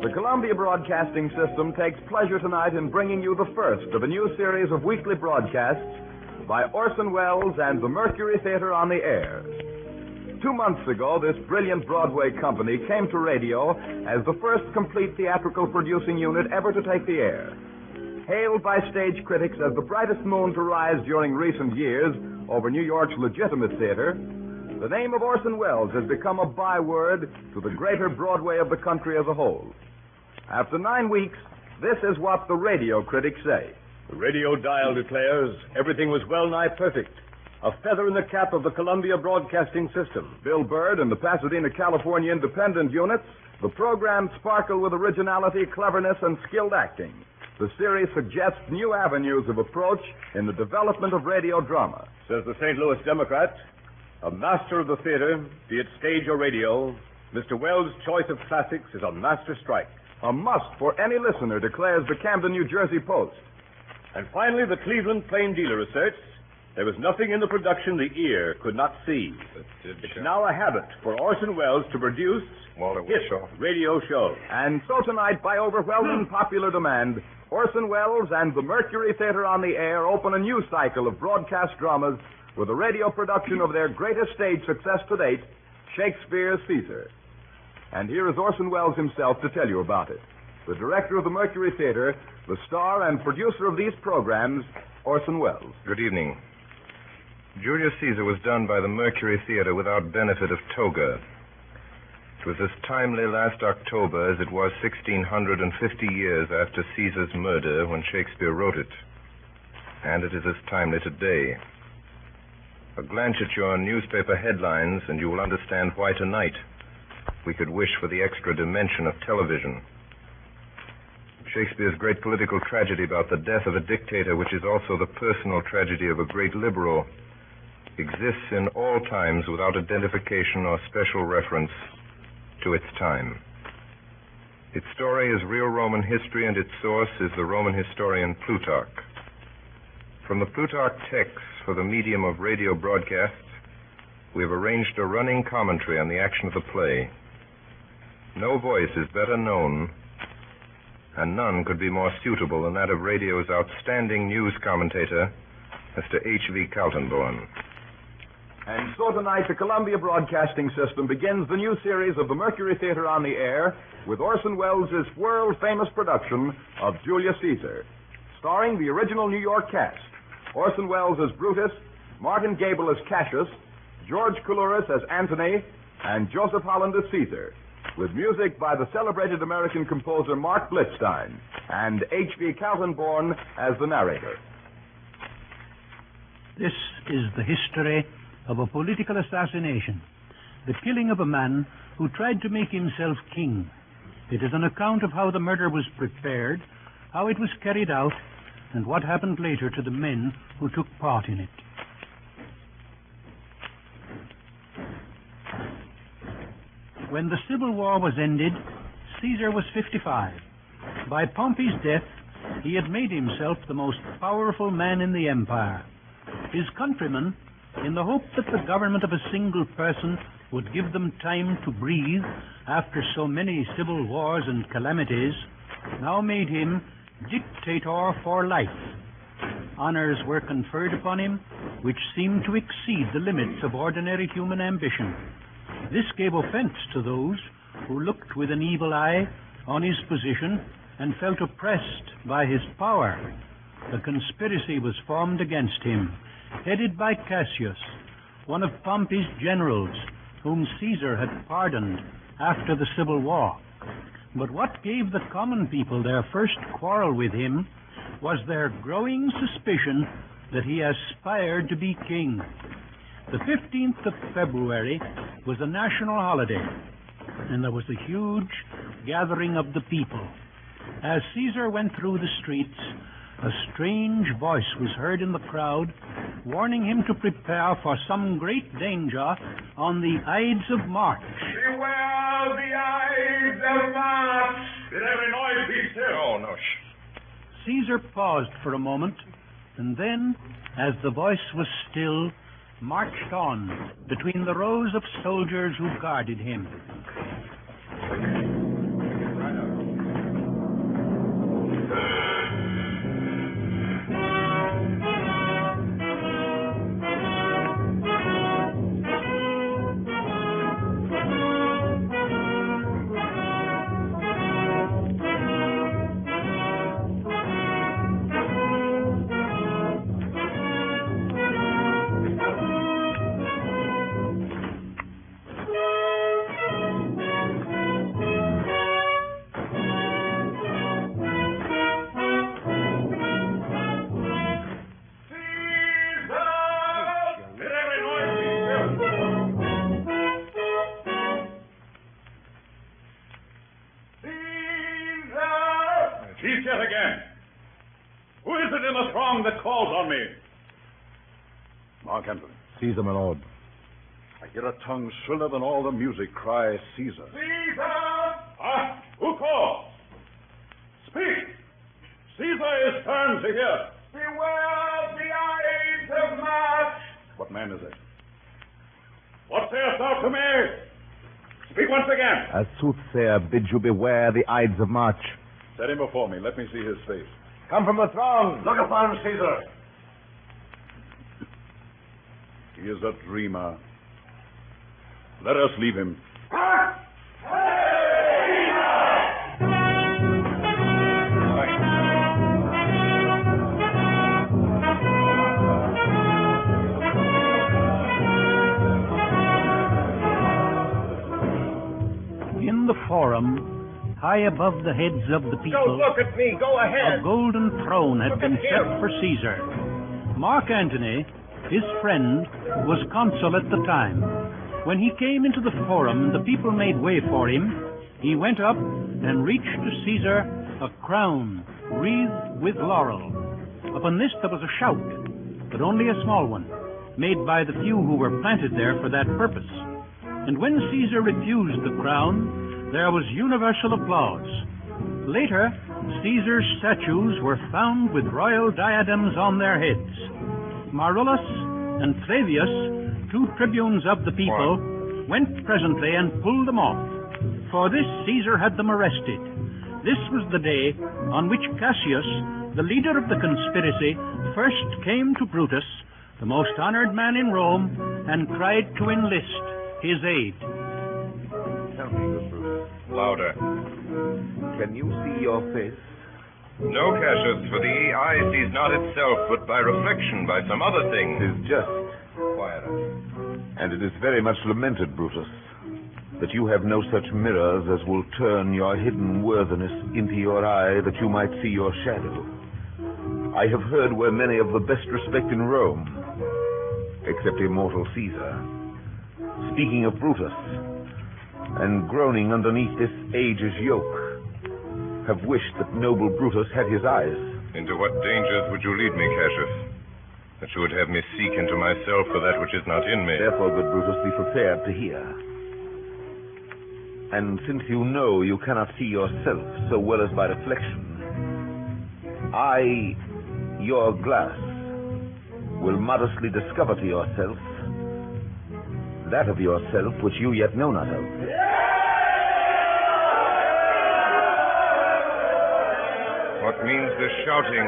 The Columbia Broadcasting System takes pleasure tonight in bringing you the first of a new series of weekly broadcasts by Orson Welles and the Mercury Theater on the Air. 2 months ago, this brilliant Broadway company came to radio as the first complete theatrical producing unit ever to take the air. Hailed by stage critics as the brightest moon to rise during recent years over New York's legitimate theater, the name of Orson Welles has become a byword to the greater Broadway of the country as a whole. After 9 weeks, this is what the radio critics say. The radio dial declares everything was well nigh perfect. A feather in the cap of the Columbia Broadcasting System. Bill Bird and the Pasadena, California independent units, the programs sparkle with originality, cleverness, and skilled acting. The series suggests new avenues of approach in the development of radio drama. Says the St. Louis Democrat, a master of the theater, be it stage or radio, Mr. Welles' choice of classics is a master strike. A must for any listener, declares the Camden, New Jersey Post. And finally, the Cleveland Plain Dealer asserts there was nothing in the production the ear could not see. It's now a habit for Orson Welles to produce hit radio shows. And so tonight, by overwhelming popular demand, Orson Welles and the Mercury Theater on the Air open a new cycle of broadcast dramas with a radio production of their greatest stage success to date, Shakespeare's Caesar. And here is Orson Welles himself to tell you about it. The director of the Mercury Theater, the star and producer of these programs, Orson Welles. Good evening. Julius Caesar was done by the Mercury Theater without benefit of toga. It was as timely last October as it was 1,650 years after Caesar's murder when Shakespeare wrote it. And it is as timely today. A glance at your newspaper headlines and you will understand why tonight we could wish for the extra dimension of television. Shakespeare's great political tragedy about the death of a dictator, which is also the personal tragedy of a great liberal, exists in all times without identification or special reference to its time. Its story is real Roman history, and its source is the Roman historian Plutarch. From the Plutarch texts for the medium of radio broadcasts, we have arranged a running commentary on the action of the play. No voice is better known, and none could be more suitable than that of radio's outstanding news commentator, Mr. H.V. Kaltenborn. And so tonight, the Columbia Broadcasting System begins the new series of the Mercury Theater on the Air with Orson Welles' world-famous production of Julius Caesar, starring the original New York cast: Orson Welles as Brutus, Martin Gable as Cassius, George Coulouris as Antony, and Joseph Holland as Caesar, with music by the celebrated American composer Mark Blitzstein and H.V. Kaltenborn as the narrator. This is the history of a political assassination, the killing of a man who tried to make himself king. It is an account of how the murder was prepared, how it was carried out, and what happened later to the men who took part in it. When the Civil War was ended, Caesar was 55. By Pompey's death, he had made himself the most powerful man in the empire. His countrymen, in the hope that the government of a single person would give them time to breathe after so many civil wars and calamities, now made him dictator for life. Honors were conferred upon him which seemed to exceed the limits of ordinary human ambition. This gave offense to those who looked with an evil eye on his position and felt oppressed by his power. A conspiracy was formed against him, headed by Cassius, one of Pompey's generals, whom Caesar had pardoned after the Civil War. But what gave the common people their first quarrel with him was their growing suspicion that he aspired to be king. The 15th of February was a national holiday, and there was a huge gathering of the people. As Caesar went through the streets, a strange voice was heard in the crowd, warning him to prepare for some great danger on the Ides of March. Beware the Ides of March! Did every noise be still? Oh, no. Caesar paused for a moment, and then, as the voice was still, marched on between the rows of soldiers who guarded him. Cease yet again. Who is it in the throng that calls on me? Mark Antony. Caesar, my lord. I hear a tongue shriller than all the music cry Caesar. Caesar! Ah, who calls? Speak! Caesar is turned to hear. Beware of the Ides of March! What man is it? What sayest thou to me? Speak once again. A soothsayer bids you beware the Ides of March. Set him before me. Let me see his face. Come from the throng. Look upon Caesar. He is a dreamer. Let us leave him. In the forum, high above the heads of the people, Don't look at me. Go ahead. a golden throne had Look been at set him. for Caesar. Mark Antony, his friend, was consul at the time. When he came into the forum and the people made way for him, he went up and reached to Caesar a crown wreathed with laurel. Upon this there was a shout, but only a small one, made by the few who were planted there for that purpose. And when Caesar refused the crown, there was universal applause. Later, Caesar's statues were found with royal diadems on their heads. Marullus and Flavius, two tribunes of the people, went presently and pulled them off. For this Caesar had them arrested. This was the day on which Cassius, the leader of the conspiracy, first came to Brutus, the most honored man in Rome, and cried to enlist his aid. Tell me, good Brutus, Louder. can you see your face? No, Cassius, for the eye sees not itself, but by reflection, by some other It thing. is just, Quieter. and it is very much lamented, Brutus, that you have no such mirrors as will turn your hidden worthiness into your eye, that you might see your shadow. I have heard where many of the best respect in Rome, except immortal Caesar, speaking of Brutus, and groaning underneath this age's yoke, have wished that noble Brutus had his eyes. Into what dangers would you lead me, Cassius? That you would have me seek into myself for that which is not in me. Therefore, good Brutus, be prepared to hear. And since you know you cannot see yourself so well as by reflection, I, your glass, will modestly discover to yourself that of yourself which you yet know not of. What means this shouting?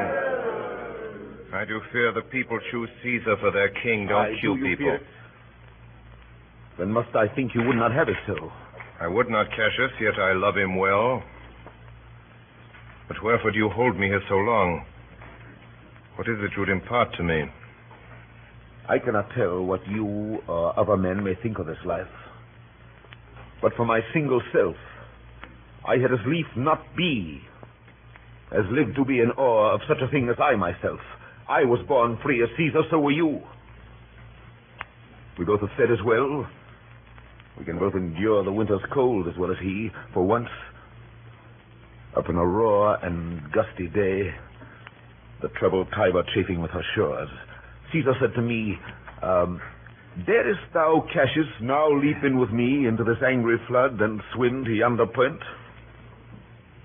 I do fear the people choose Caesar for their king. Don't kill do you people. fear it? Then must I think you would not have it so? I would not, Cassius, yet I love him well. But wherefore do you hold me here so long? What is it you would impart to me? I cannot tell what you or other men may think of this life. But for my single self, I had as lief not be as live to be in awe of such a thing as I myself. I was born free as Caesar, so were you. We both have fed as well. We can both endure the winter's cold as well as he. For once, up in a raw and gusty day, the troubled Tiber chafing with her shores, Caesar said to me, darest thou, Cassius, now leap in with me into this angry flood and swim to yonder point?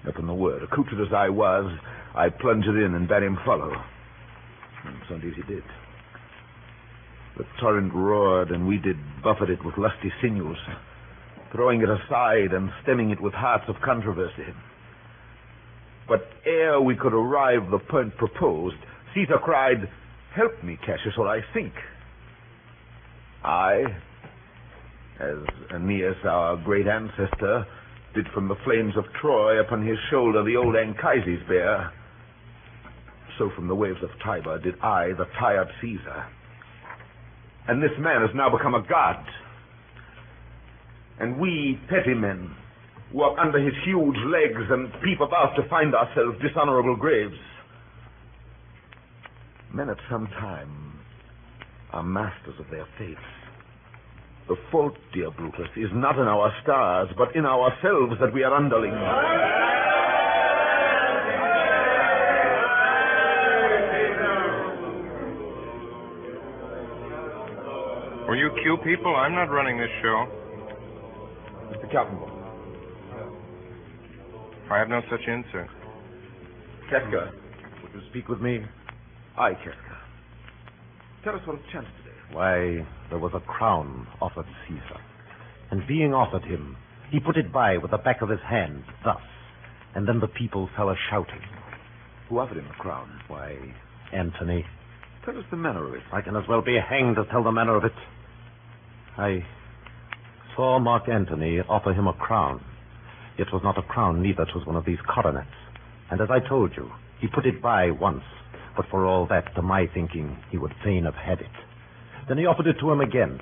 Up in the word, accoutred as I was, I plunged in and bade him follow. And so indeed he did. The torrent roared, and we did buffet it with lusty sinews, throwing it aside and stemming it with hearts of controversy. But ere we could arrive the point proposed, Caesar cried, "Help me, Cassius, or I sink." I, as Aeneas, our great ancestor, did from the flames of Troy upon his shoulder the old Anchises bear, so from the waves of Tiber did I, the tired Caesar. And this man has now become a god. And we, petty men, walk under his huge legs and peep about to find ourselves dishonorable graves. Men at some time are masters of their fates. The fault, dear Brutus, is not in our stars, but in ourselves that we are underlings. Will you cue people? I'm not running this show. Mr. Kaltenborn. I have no such insert. Keska, would you speak with me? Aye, Keska. Tell us what has chanced today. Why, there was a crown offered Caesar. And being offered him, he put it by with the back of his hand, thus. And then the people fell a-shouting. Who offered him the crown? Why, Antony. Tell us the manner of it. I can as well be hanged as tell the manner of it. I saw Mark Antony offer him a crown. It was not a crown, neither. 'Twas one of these coronets. And as I told you, he put it by once. But for all that, to my thinking, he would fain have had it. Then he offered it to him again.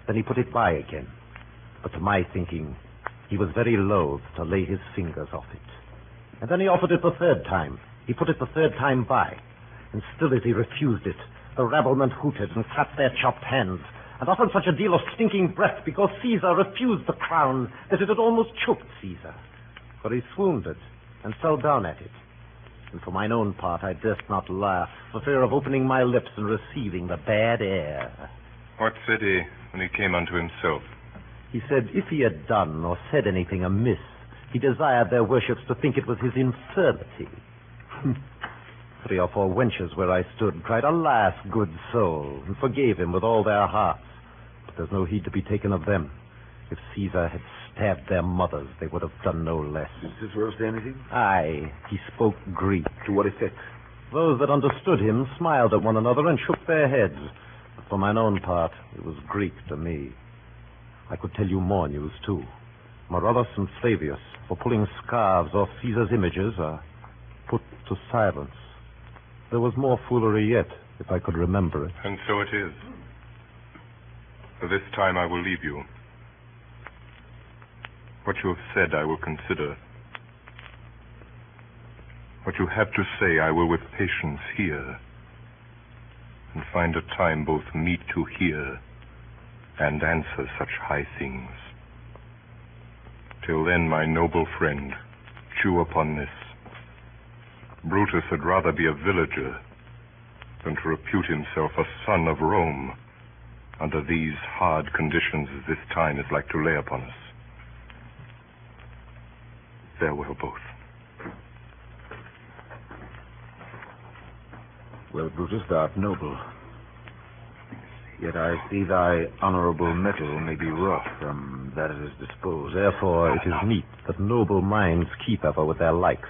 Then he put it by again. But to my thinking, he was very loath to lay his fingers off it. And then he offered it the third time. He put it the third time by. And still as he refused it, the rabblement hooted and clapped their chopped hands, and offered such a deal of stinking breath because Caesar refused the crown that it had almost choked Caesar. For he swooned it and fell down at it. And for mine own part, I durst not laugh, for fear of opening my lips and receiving the bad air. What said he when he came unto himself? He said if he had done or said anything amiss, he desired their worships to think it was his infirmity. 3 or 4 wenches where I stood cried, "Alas, good soul," and forgave him with all their hearts. But there's no heed to be taken of them. If Caesar had stabbed their mothers, they would have done no less. Did Cicero say anything? Aye, he spoke Greek. To what effect? Those that understood him smiled at one another and shook their heads. But for mine own part, it was Greek to me. I could tell you more news, too. Marullus and Flavius, for pulling scarves off Caesar's images, are put to silence. There was more foolery yet, if I could remember it. And so it is. For this time I will leave you. What you have said I will consider. What you have to say I will with patience hear, and find a time both meet to hear and answer such high things. Till then, my noble friend, chew upon this. Brutus had rather be a villager than to repute himself a son of Rome under these hard conditions as this time is like to lay upon us. Farewell, both. Well, Brutus, thou art noble. Yet I see thy honorable metal may be rough from that it is disposed. Therefore it is meet that noble minds keep ever with their likes.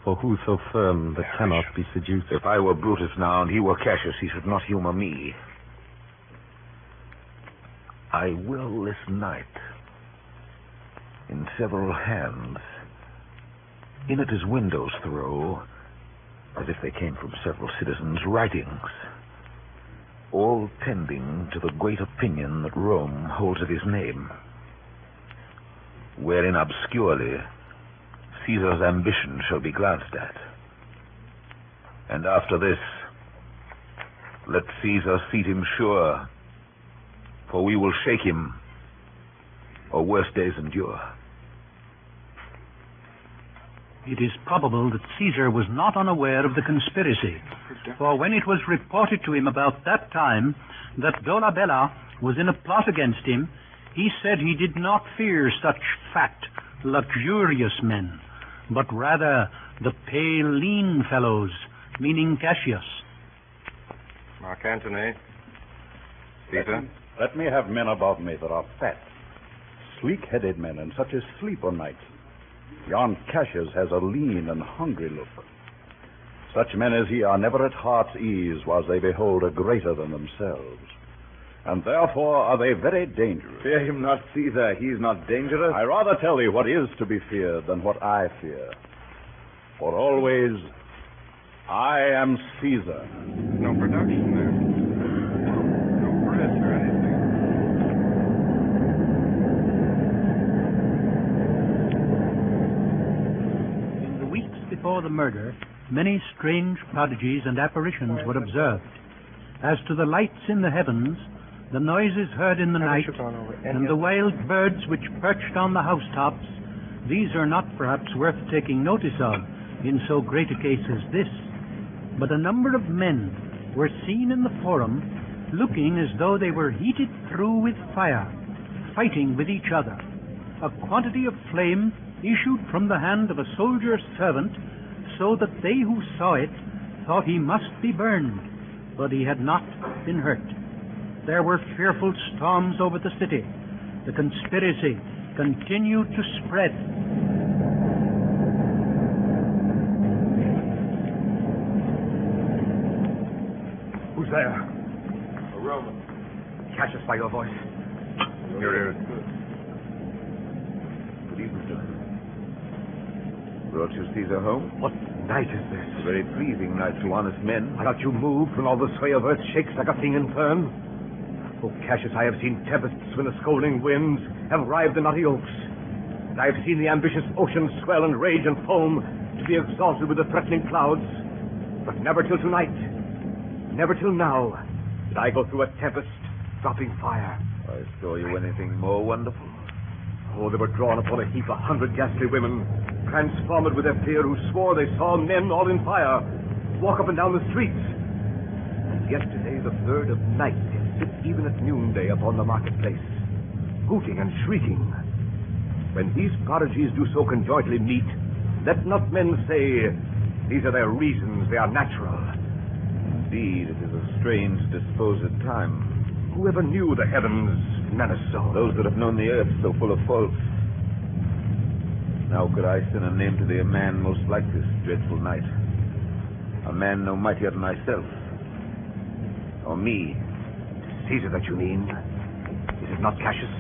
For who so firm that cannot be seduced? If I were Brutus now and he were Cassius, he should not humor me. I will this night, in several hands, in at his windows throw, as if they came from several citizens, writings, all tending to the great opinion that Rome holds of his name, wherein obscurely Caesar's ambition shall be glanced at. And after this, let Caesar seat him sure, for we will shake him, or worse days endure. It is probable that Caesar was not unaware of the conspiracy, for when it was reported to him about that time that Dolabella was in a plot against him, he said he did not fear such fat, luxurious men, but rather the pale, lean fellows, meaning Cassius. Mark Antony. Caesar. Let me have men about me that are fat, sleek-headed men, and such as sleep o' nights. Yon Cassius has a lean and hungry look. Such men as he are never at heart's ease whilst they behold a greater than themselves. And therefore are they very dangerous. Fear him not, Caesar. He is not dangerous. I rather tell thee what is to be feared than what I fear. For always, I am Caesar. No production there. No press or anything. In the weeks before the murder, many strange prodigies and apparitions were observed. As to the lights in the heavens, the noises heard in the night, and the wild birds which perched on the housetops, these are not perhaps worth taking notice of in so great a case as this. But a number of men were seen in the forum, looking as though they were heated through with fire, fighting with each other. A quantity of flame issued from the hand of a soldier's servant, so that they who saw it thought he must be burned, but he had not been hurt. There were fearful storms over the city. The conspiracy continued to spread. Who's there? A Roman. Cassius, by your voice. Your ears. Good evening, sir. Brought you Caesar home? What night is this? A very pleasing night to honest men. I got you moved when all the sway of earth shakes like a thing in turn. Oh, Cassius, I have seen tempests when the scolding winds have rived the knotty oaks. And I have seen the ambitious ocean swell and rage and foam to be exalted with the threatening clouds. But never till tonight, never till now, did I go through a tempest dropping fire. I saw you anything more wonderful? Oh, they were drawn upon a heap 100 ghastly women, transformed with their fear, who swore they saw men all in fire walk up and down the streets. And yesterday, the third of night, sit even at noonday upon the marketplace, hooting and shrieking. When these prodigies do so conjointly meet, let not men say, these are their reasons, they are natural. Indeed, it is a strange disposed time. Whoever knew the heavens menace so? Those that have known the earth so full of faults. Now could I send a name to thee, a man most like this dreadful night. A man no mightier than myself. Or me. Caesar, that you mean? Is it not Cassius?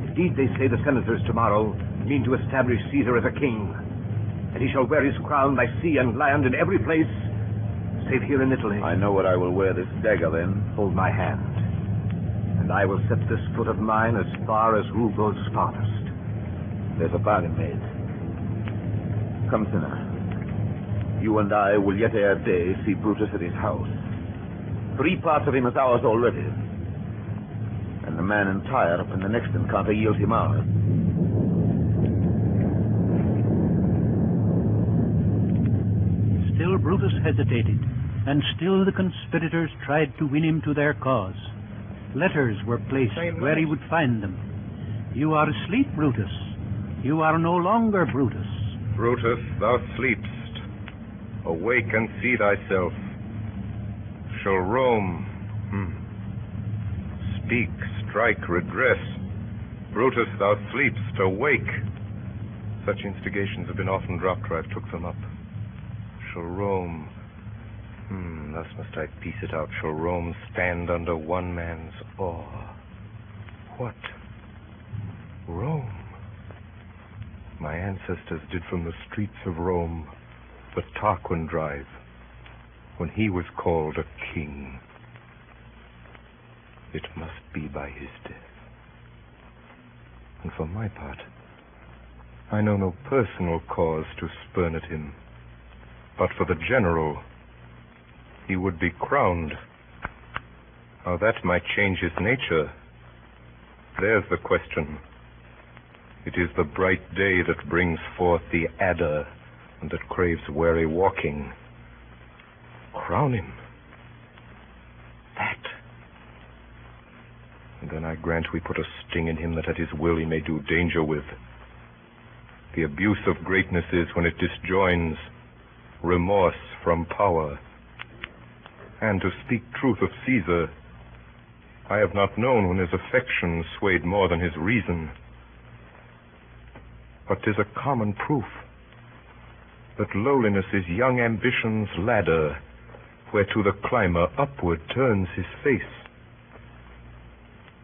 Indeed, they say the senators tomorrow mean to establish Caesar as a king, and he shall wear his crown by sea and land in every place, save here in Italy. I know what I will wear this dagger, then. Hold my hand, and I will set this foot of mine as far as who goes farthest. There's a bargain made. Come, sinner. You and I will yet ere day see Brutus at his house. 3 parts of him is ours already. And the man in Tyre up in the next encounter yields him ours. Still Brutus hesitated, and still the conspirators tried to win him to their cause. Letters were placed where he would find them. You are asleep, Brutus. You are no longer Brutus. Brutus, thou sleepst. Awake and see thyself. Shall Rome speak, strike, regress? Brutus, thou sleepst. Awake. Such instigations have been often dropped where I've took them up. Shall Rome... thus must I piece it out. Shall Rome stand under one man's awe? What? Rome? My ancestors did from the streets of Rome the Tarquin drive, when he was called a king. It must be by his death. And for my part, I know no personal cause to spurn at him, but for the general, he would be crowned. How that might change his nature, there's the question. It is the bright day that brings forth the adder, and that craves wary walking. Crown him. That. And then I grant we put a sting in him that at his will he may do danger with. The abuse of greatness is when it disjoins remorse from power. And to speak truth of Caesar, I have not known when his affection swayed more than his reason. but 'tis a common proof that lowliness is young ambition's ladder, whereto the climber upward turns his face.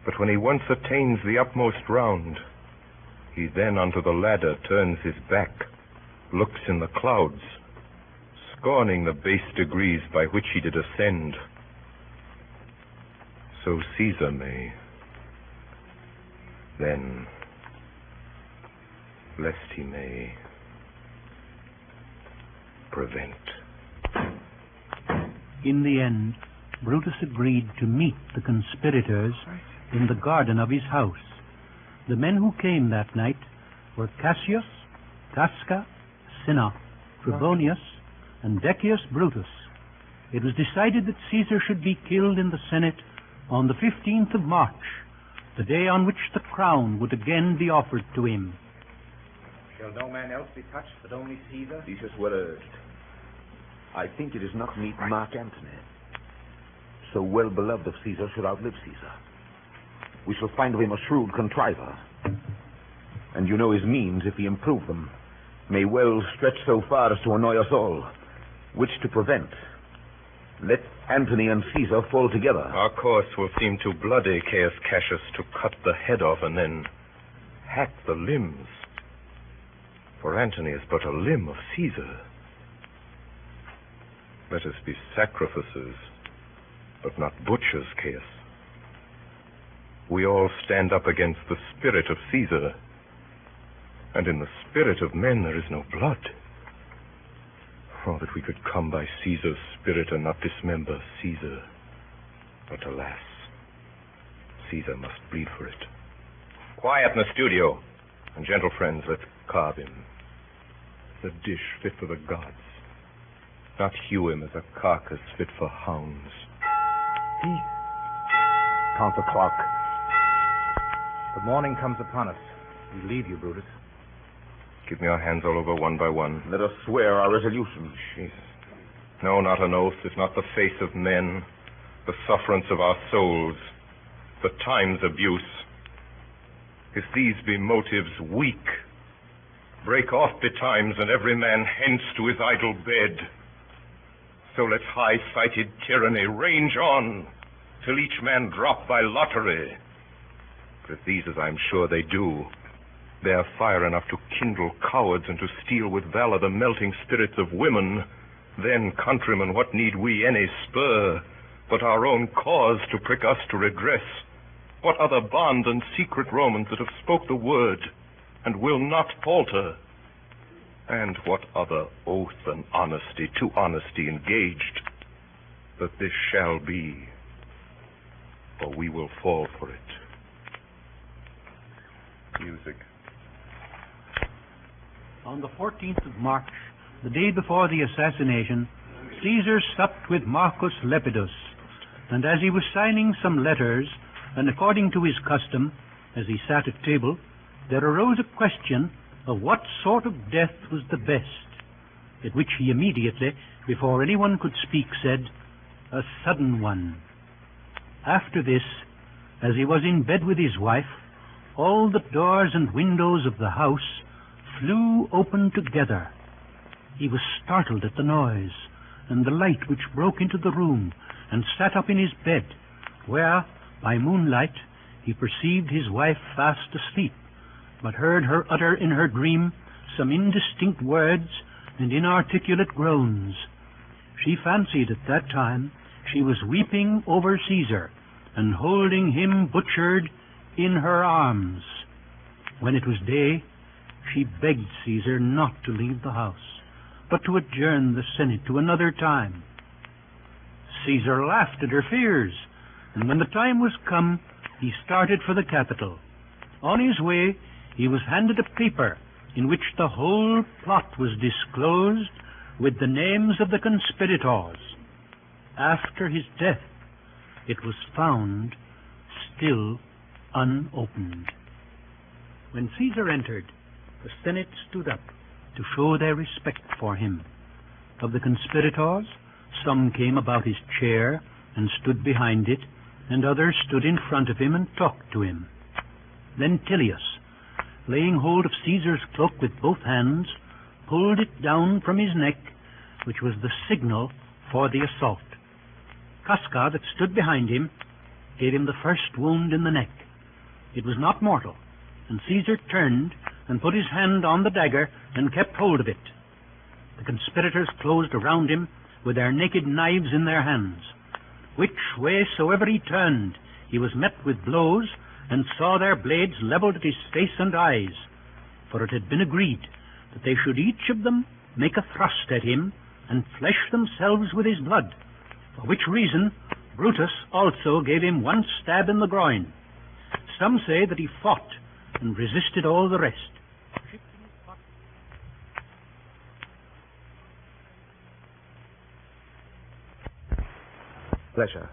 But when he once attains the upmost round, he then unto the ladder turns his back, looks in the clouds, scorning the base degrees by which he did ascend. So Caesar may, then, lest he may prevent. In the end, Brutus agreed to meet the conspirators in the garden of his house. The men who came that night were Cassius, Casca, Cinna, Trebonius, and Decius Brutus. It was decided that Caesar should be killed in the Senate on the 15th of March, the day on which the crown would again be offered to him. Shall no man else be touched but only Caesar? This is well urged. I think it is not meet Mark Antony, so well beloved of Caesar, should outlive Caesar. We shall find him a shrewd contriver, and you know his means, if he improve them, may well stretch so far as to annoy us all, which to prevent. Let Antony and Caesar fall together. Our course will seem too bloody, Caius Cassius, to cut the head off and then hack the limbs. For Antony is but a limb of Caesar. Let us be sacrificers, but not butchers, Caius. We all stand up against the spirit of Caesar, and in the spirit of men there is no blood. Oh, that we could come by Caesar's spirit and not dismember Caesar. But alas, Caesar must bleed for it. Quiet in the studio. And gentle friends, let's carve him. The dish fit for the gods. Not hew him as a carcass fit for hounds. Count the clock. The morning comes upon us. We leave you, Brutus. Give me your hands all over one by one. Let us swear our resolution. Jesus. No, not an oath. It's not the face of men, the sufferance of our souls, the time's abuse. If these be motives weak, break off betimes, and every man hence to his idle bed. So let high-sighted tyranny range on, till each man drop by lottery. But if these, as I'm sure they do, bear fire enough to kindle cowards and to steal with valor the melting spirits of women, then, countrymen, what need we any spur but our own cause to prick us to redress? What other bond than secret Romans that have spoke the word and will not falter? And what other oath than honesty, to honesty engaged, that this shall be, or we will fall for it? Music. On the 14th of March, the day before the assassination, Caesar supped with Marcus Lepidus, and as he was signing some letters, and according to his custom, as he sat at table, there arose a question of what sort of death was the best, at which he immediately, before anyone could speak, said, "A sudden one." After this, as he was in bed with his wife, all the doors and windows of the house flew open together. He was startled at the noise and the light which broke into the room, and sat up in his bed, where, by moonlight, he perceived his wife fast asleep, but heard her utter in her dream some indistinct words and inarticulate groans. She fancied at that time she was weeping over Caesar and holding him butchered in her arms. When it was day, she begged Caesar not to leave the house, but to adjourn the Senate to another time. Caesar laughed at her fears, and when the time was come, he started for the capital. On his way, he was handed a paper in which the whole plot was disclosed with the names of the conspirators. After his death, it was found still unopened. When Caesar entered, the Senate stood up to show their respect for him. Of the conspirators, some came about his chair and stood behind it, and others stood in front of him and talked to him. Then Tullius, laying hold of Caesar's cloak with both hands, pulled it down from his neck, which was the signal for the assault. Casca, that stood behind him, gave him the first wound in the neck. It was not mortal, and Caesar turned and put his hand on the dagger and kept hold of it. The conspirators closed around him with their naked knives in their hands. Which way soever he turned, he was met with blows and saw their blades leveled at his face and eyes, for it had been agreed that they should each of them make a thrust at him and flesh themselves with his blood, for which reason Brutus also gave him one stab in the groin. Some say that he fought and resisted all the rest. Pleasure.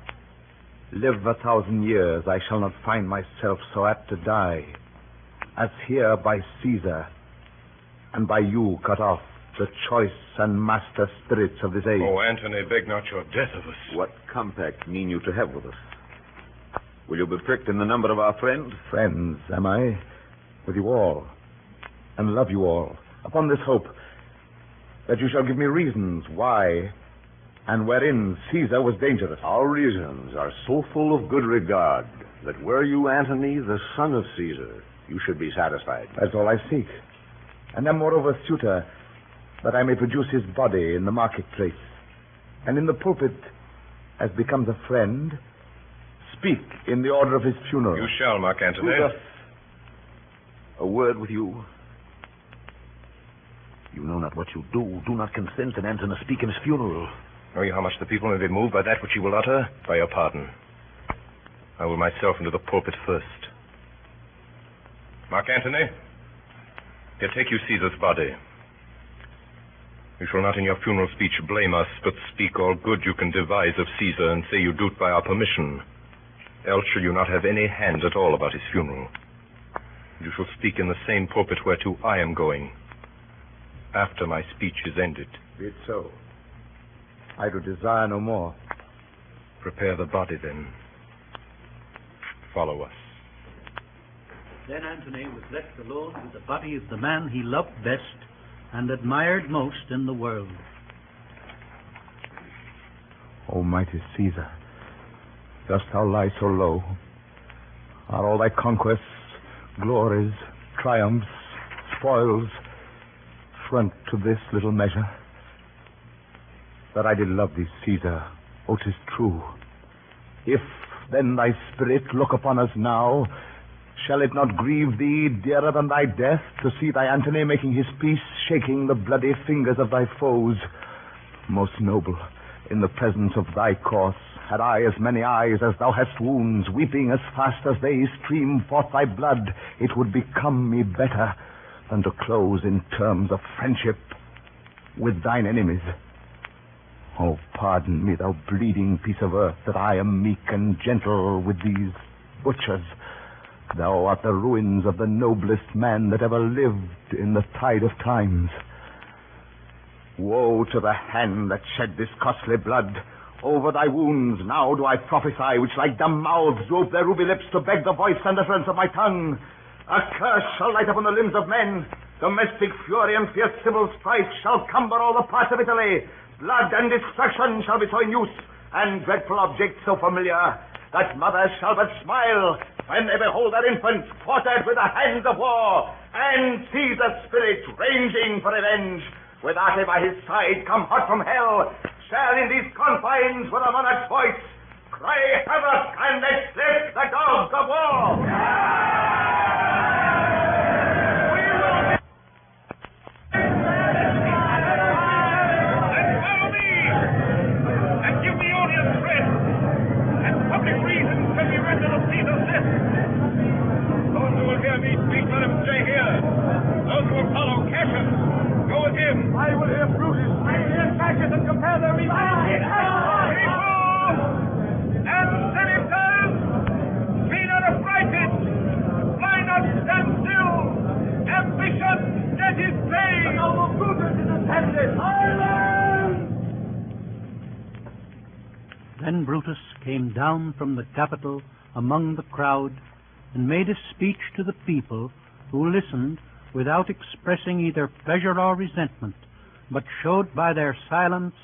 Live 1,000 years, I shall not find myself so apt to die as here by Caesar, and by you cut off, the choice and master spirits of this age. Oh, Antony, beg not your death of us. What compact mean you to have with us? Will you be pricked in the number of our friends? Friends, am I? With you all, and love you all, upon this hope that you shall give me reasons why and wherein Caesar was dangerous. Our reasons are so full of good regard that were you Antony, the son of Caesar, you should be satisfied. That's all I seek. And am moreover suitor that I may produce his body in the marketplace, and in the pulpit, as becomes a friend, speak in the order of his funeral. You shall, Mark Antony. Brutus, a word with you. You know not what you do. Do not consent that Antony speak in his funeral. Know you how much the people may be moved by that which you will utter? By your pardon. I will myself into the pulpit first. Mark Antony, here take you Caesar's body. You shall not in your funeral speech blame us, but speak all good you can devise of Caesar and say you do it by our permission. Else shall you not have any hand at all about his funeral. You shall speak in the same pulpit whereto I am going, after my speech is ended. Be it so. I do desire no more. Prepare the body, then. Follow us. Then Antony was left alone with the body of the man he loved best and admired most in the world. O mighty Caesar, dost thou lie so low? Are all thy conquests, glories, triumphs, spoils, front to this little measure? That I did love thee, Caesar, oh, 'tis true. If then thy spirit look upon us now, shall it not grieve thee dearer than thy death to see thy Antony making his peace, shaking the bloody fingers of thy foes? Most noble, in the presence of thy corse, had I as many eyes as thou hast wounds, weeping as fast as they stream forth thy blood, it would become me better than to close in terms of friendship with thine enemies. Oh, pardon me, thou bleeding piece of earth, that I am meek and gentle with these butchers. Thou art the ruins of the noblest man that ever lived in the tide of times. Woe to the hand that shed this costly blood. Over thy wounds now do I prophesy, which like dumb mouths do ope their ruby lips to beg the voice and utterance of my tongue. A curse shall light upon the limbs of men. Domestic fury and fierce civil strife shall cumber all the parts of Italy. Blood and destruction shall be so in use, and dreadful objects so familiar, that mothers shall but smile when they behold their infants quartered with the hands of war, and see the spirit ranging for revenge, with Ate by his side come hot from hell, shall in these confines with a monarch's voice cry havoc and let slip the dogs of war. I will hear Brutus. I will hear Cassius and compare their reasons. And senators, be not affrighted. Fly not, stand still. Ambition, get his pay. The noble Brutus is attended. Silence! Then Brutus came down from the Capitol among the crowd and made a speech to the people who listened without expressing either pleasure or resentment, but showed by their silence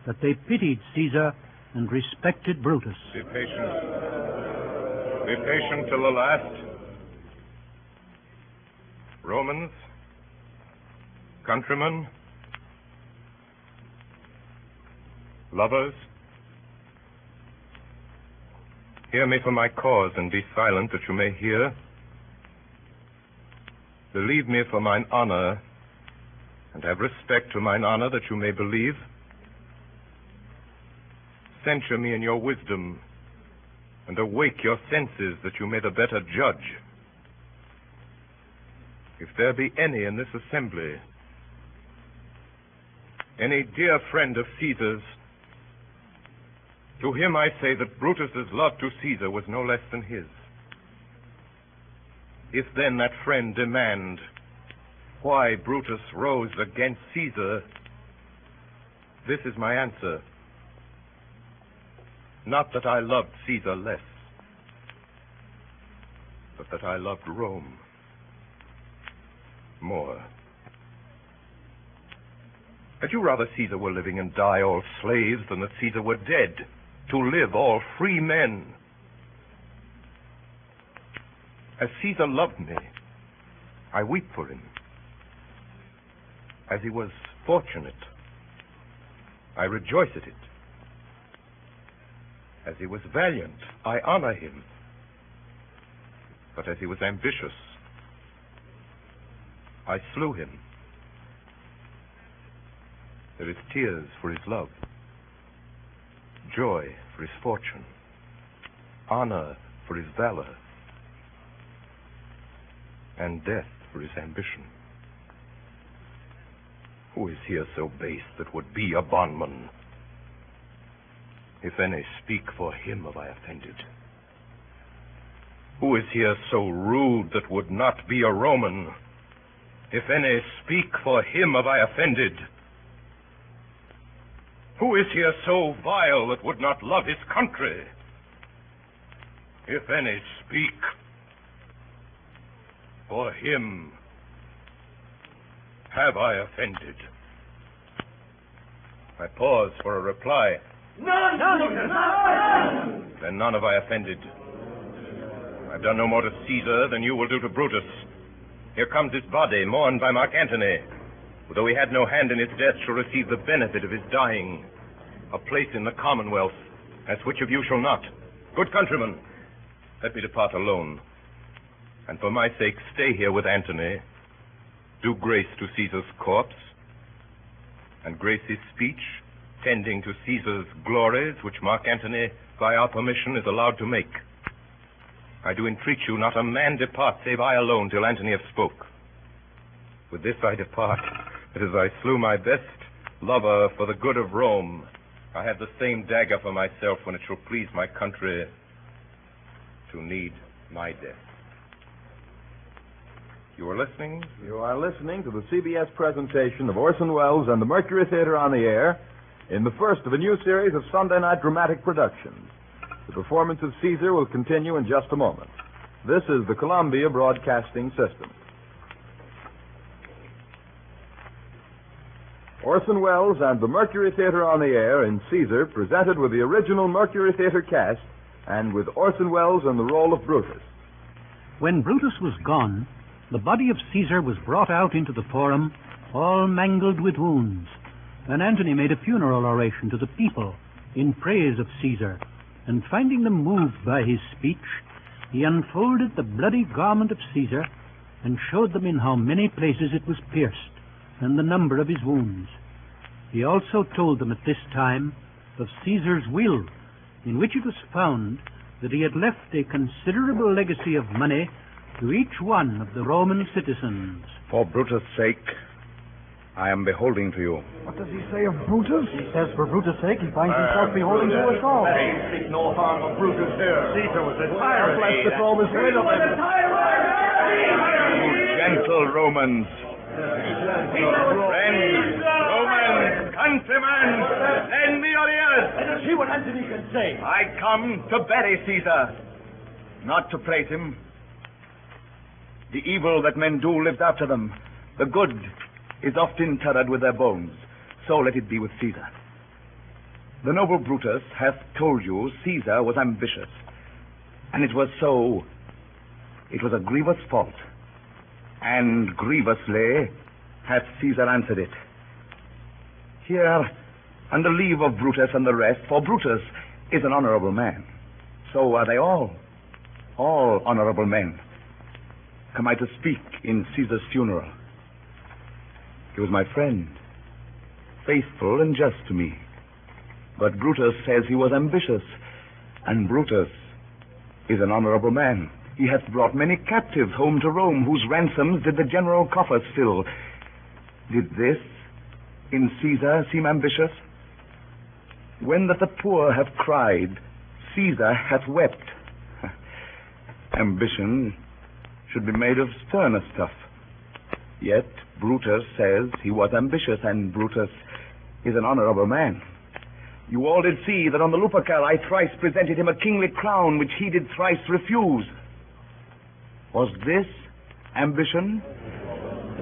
that they pitied Caesar and respected Brutus. Be patient. Be patient till the last. Romans, countrymen, lovers, hear me for my cause, and be silent that you may hear. Believe me for mine honor, and have respect to mine honor, that you may believe. Censure me in your wisdom, and awake your senses, that you may the better judge. If there be any in this assembly, any dear friend of Caesar's, to him I say that Brutus's love to Caesar was no less than his. If then that friend demand why Brutus rose against Caesar, this is my answer. Not that I loved Caesar less, but that I loved Rome more. Had you rather Caesar were living and die all slaves than that Caesar were dead, to live all free men? As Caesar loved me, I weep for him. As he was fortunate, I rejoice at it. As he was valiant, I honor him. But as he was ambitious, I slew him. There is tears for his love, joy for his fortune, honor for his valor, and death for his ambition. Who is here so base that would be a bondman? If any, speak for him have I offended. Who is here so rude that would not be a Roman? If any, speak for him have I offended. Who is here so vile that would not love his country? If any, speak for him have I offended. I pause for a reply. None! Then none have I offended. I've done no more to Caesar than you will do to Brutus. Here comes his body, mourned by Mark Antony, who, though he had no hand in his death, shall receive the benefit of his dying, a place in the commonwealth, as which of you shall not. Good countrymen, let me depart alone, and for my sake stay here with Antony, do grace to Caesar's corpse, and grace his speech, tending to Caesar's glories, which Mark Antony, by our permission, is allowed to make. I do entreat you, not a man depart, save I alone, till Antony have spoke. With this I depart, that as I slew my best lover for the good of Rome, I have the same dagger for myself when it shall please my country to need my death. You are listening? You are listening to the CBS presentation of Orson Welles and the Mercury Theater on the Air in the first of a new series of Sunday night dramatic productions. The performance of Caesar will continue in just a moment. This is the Columbia Broadcasting System. Orson Welles and the Mercury Theater on the Air in Caesar, presented with the original Mercury Theater cast and with Orson Welles in the role of Brutus. When Brutus was gone, the body of Caesar was brought out into the forum, all mangled with wounds, and Antony made a funeral oration to the people in praise of Caesar, and finding them moved by his speech, he unfolded the bloody garment of Caesar and showed them in how many places it was pierced, and the number of his wounds. He also told them at this time of Caesar's will, in which it was found that he had left a considerable legacy of money to each one of the Roman citizens. For Brutus' sake, I am beholding to you. What does he say of Brutus? He says for Brutus' sake he finds himself beholding to us all. Seek no harm of Brutus here. Caesar was a tyrant. Bless the Roman rid of him. Gentle Romans. Friends, Romans, countrymen, lend me your ears. Let us see what Antony can say. I come to bury Caesar, not to praise him. The evil that men do lives after them. The good is oft interred with their bones. So let it be with Caesar. The noble Brutus hath told you Caesar was ambitious. And it was so. It was a grievous fault. And grievously hath Caesar answered it. Here, under leave of Brutus and the rest, for Brutus is an honorable man. So are they all honorable men. Come I to speak in Caesar's funeral. He was my friend, faithful and just to me. But Brutus says he was ambitious, and Brutus is an honorable man. He hath brought many captives home to Rome, whose ransoms did the general coffers fill. Did this in Caesar seem ambitious? When that the poor have cried, Caesar hath wept. Ambition should be made of sterner stuff. Yet Brutus says he was ambitious, and Brutus is an honorable man. You all did see that on the Lupercal I thrice presented him a kingly crown, which he did thrice refuse. Was this ambition?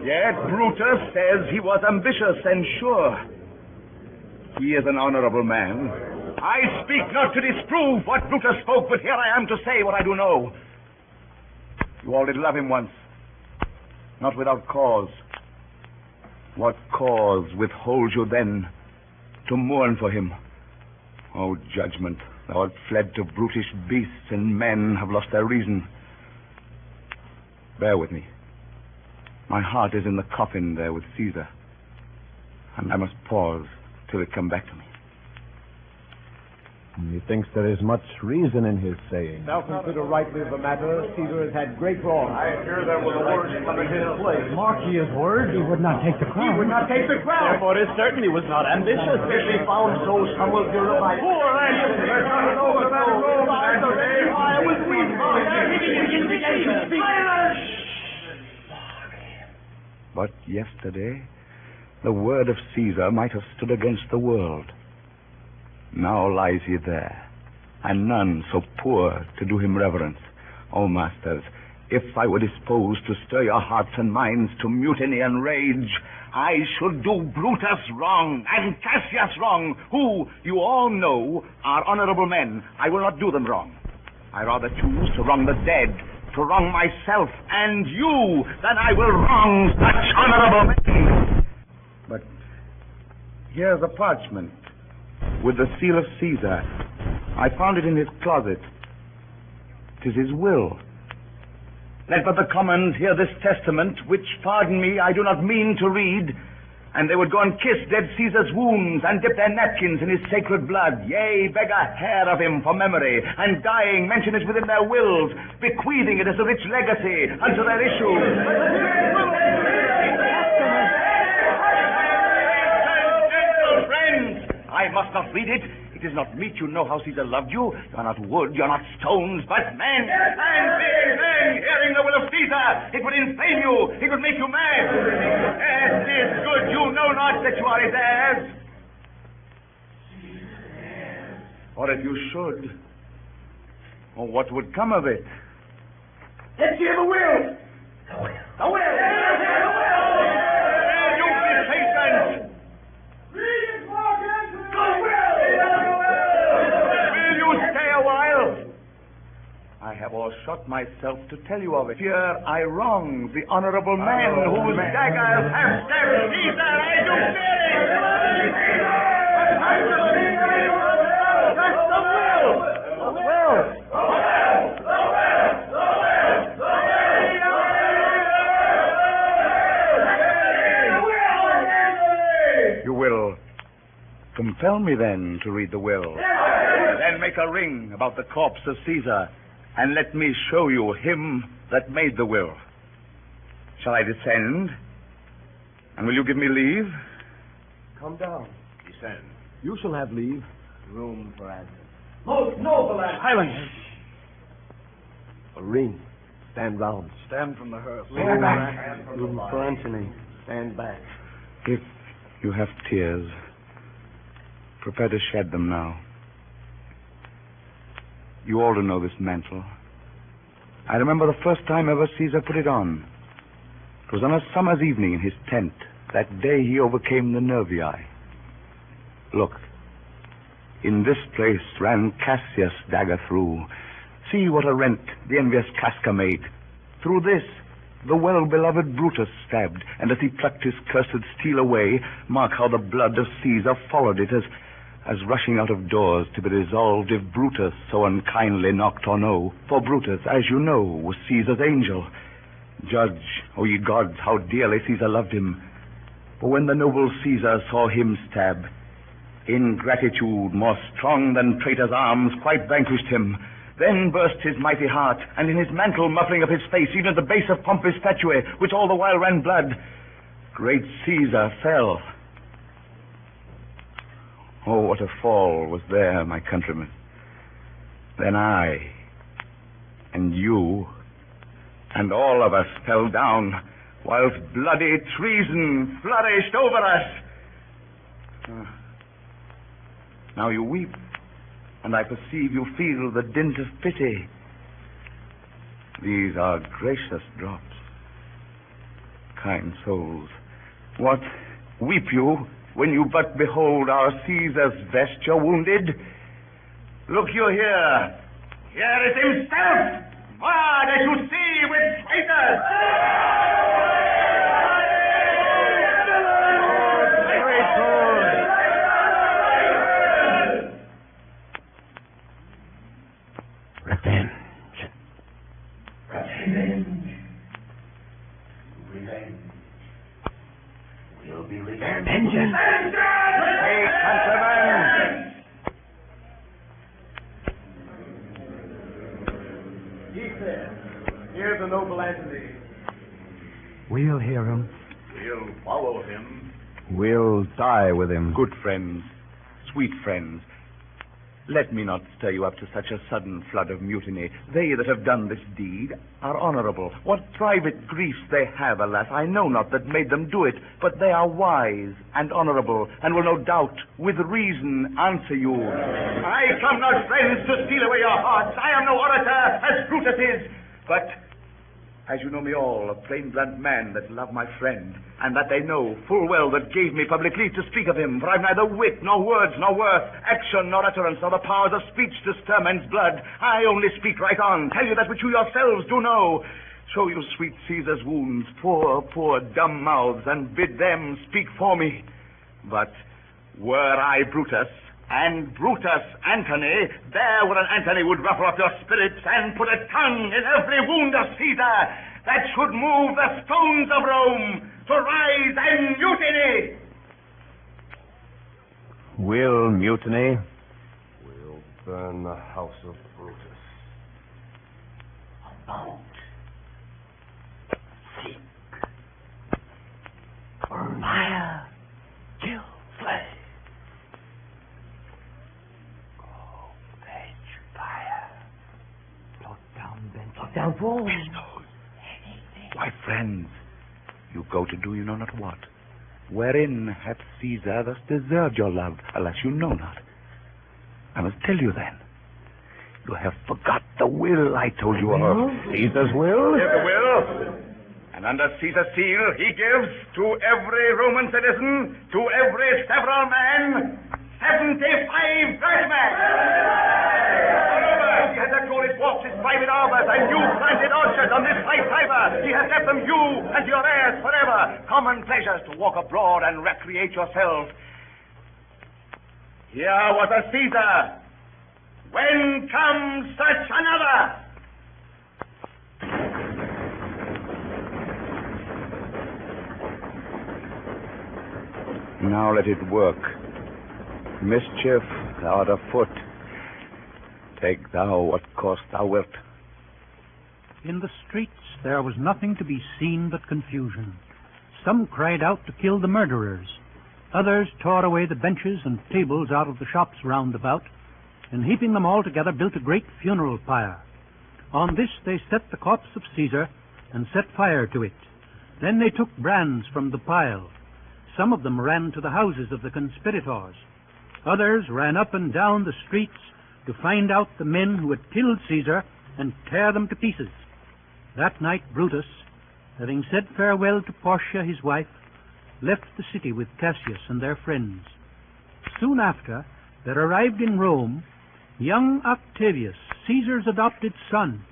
Yet Brutus says he was ambitious, and sure, he is an honorable man. I speak not to disprove what Brutus spoke, but here I am to say what I do know. You all did love him once, not without cause. What cause withholds you then to mourn for him? O judgment, thou art fled to brutish beasts, and men have lost their reason. Bear with me. My heart is in the coffin there with Caesar, and I must pause till it come back to me. Methinks there is much reason in his saying. Thou consider rightly the matter. Caesar has had great wrong. I hear there was a word come in his place. Mark ye his word, he would not take the crown. He would not take the crown. Therefore, it certainly was not ambitious. If he found so, some will purify. Poor and over that road, and today I was weak. But yesterday, the word of Caesar might have stood against the world. Now lies he there, and none so poor to do him reverence. O masters, if I were disposed to stir your hearts and minds to mutiny and rage, I should do Brutus wrong and Cassius wrong, who, you all know, are honorable men. I will not do them wrong. I rather choose to wrong the dead, to wrong myself and you, than I will wrong such honorable men. But here's a parchment with the seal of Caesar. I found it in his closet. 'Tis his will. Let but the commons hear this testament, which, pardon me, I do not mean to read, and they would go and kiss dead Caesar's wounds, and dip their napkins in his sacred blood, yea, beg a hair of him for memory, and dying mention it within their wills, bequeathing it as a rich legacy unto their issue. I must not read it. It is not meet you know how Caesar loved you. You are not wood, you are not stones, but men. And being men, hearing the will of Caesar, it would inflame you, it would make you mad. Yes, it is good you know not that you are his heirs. Or if you should, or what would come of it? Let's hear the will. The will. You be patient. I have o'ershot myself to tell you of it. Here I wrong the honorable man whose daggers have stabbed Caesar. I do fear it. That's the will. The will. You will compel me then to read the will. Then make a ring about the corpse of Caesar, and let me show you him that made the will. Shall I descend? And will you give me leave? Come down. Descend. You shall have leave. Room for answers. Most noble and Silence. A ring. Stand round. Stand from the hearse. Stand back. Room for Antony. Stand back. If you have tears, prepare to shed them now. You all do know this mantle, I remember the first time ever Caesar put it on. It was on a summer's evening in his tent. That day he overcame the nervii. Look, in this place ran Cassius' dagger through. See what a rent the envious Casca made. Through this the well-beloved Brutus stabbed, and as he plucked his cursed steel away, mark how the blood of Caesar followed it as rushing out of doors to be resolved if Brutus so unkindly knocked or no. For Brutus, as you know, was Caesar's angel. Judge, O ye gods, how dearly Caesar loved him. For when the noble Caesar saw him stab, ingratitude, more strong than traitor's arms, quite vanquished him. Then burst his mighty heart, and in his mantle muffling up his face, even at the base of Pompey's statue, which all the while ran blood, great Caesar fell. Oh, what a fall was there, my countrymen. Then I, and you, and all of us fell down, whilst bloody treason flourished over us. Now you weep, and I perceive you feel the dint of pity. These are gracious drops. Kind souls, what, weep you when you but behold our Caesar's vesture wounded? Look you here. Here is himself, marred as you see with traitors. Vengeance! Hey, countrymen! Here's the noble Antony. We'll hear him. We'll follow him. We'll die with him. Good friends, sweet friends, let me not stir you up to such a sudden flood of mutiny. They that have done this deed are honorable. What private griefs they have, alas, I know not that made them do it, but they are wise and honorable, and will no doubt, with reason, answer you. I come not, friends, to steal away your hearts. I am no orator, as Brutus is, but, as you know me all, a plain blunt man that love my friend, and that they know full well that gave me public leave to speak of him, for I've neither wit, nor words, nor worth, action, nor utterance, nor the powers of speech to stir men's blood. I only speak right on, tell you that which you yourselves do know, show you sweet Caesar's wounds, poor, poor dumb mouths, and bid them speak for me. But were I Brutus, and Brutus Antony, there where an Antony would ruffle up your spirits and put a tongue in every wound of Caesar that should move the stones of Rome to rise and mutiny. We'll mutiny. We'll burn the house of Brutus. Mount. Seek. Fire. Kill. Slay. Down walls. Why, friends, you go to do you know not what. Wherein hath Caesar thus deserved your love? Alas, you know not. I must tell you then. You have forgot the will I told you of. Caesar's will? Here's the will. And under Caesar's seal, he gives to every Roman citizen, to every several man, 75 drachmae. Moreover, he has let go his walks, his private arbors, and new planted orchards on this high Tiber. He has left them you and your heirs forever. Common pleasures to walk abroad and recreate yourselves. Here was a Caesar. When comes such another? Now let it work. Mischief, thou art afoot. Take thou what course thou wilt. In the streets there was nothing to be seen but confusion. Some cried out to kill the murderers. Others tore away the benches and tables out of the shops round about, and heaping them all together built a great funeral pyre. On this they set the corpse of Caesar and set fire to it. Then they took brands from the pile. Some of them ran to the houses of the conspirators. Others ran up and down the streets to find out the men who had killed Caesar and tear them to pieces. That night Brutus, having said farewell to Portia his wife, left the city with Cassius and their friends. Soon after, there arrived in Rome young Octavius, Caesar's adopted son,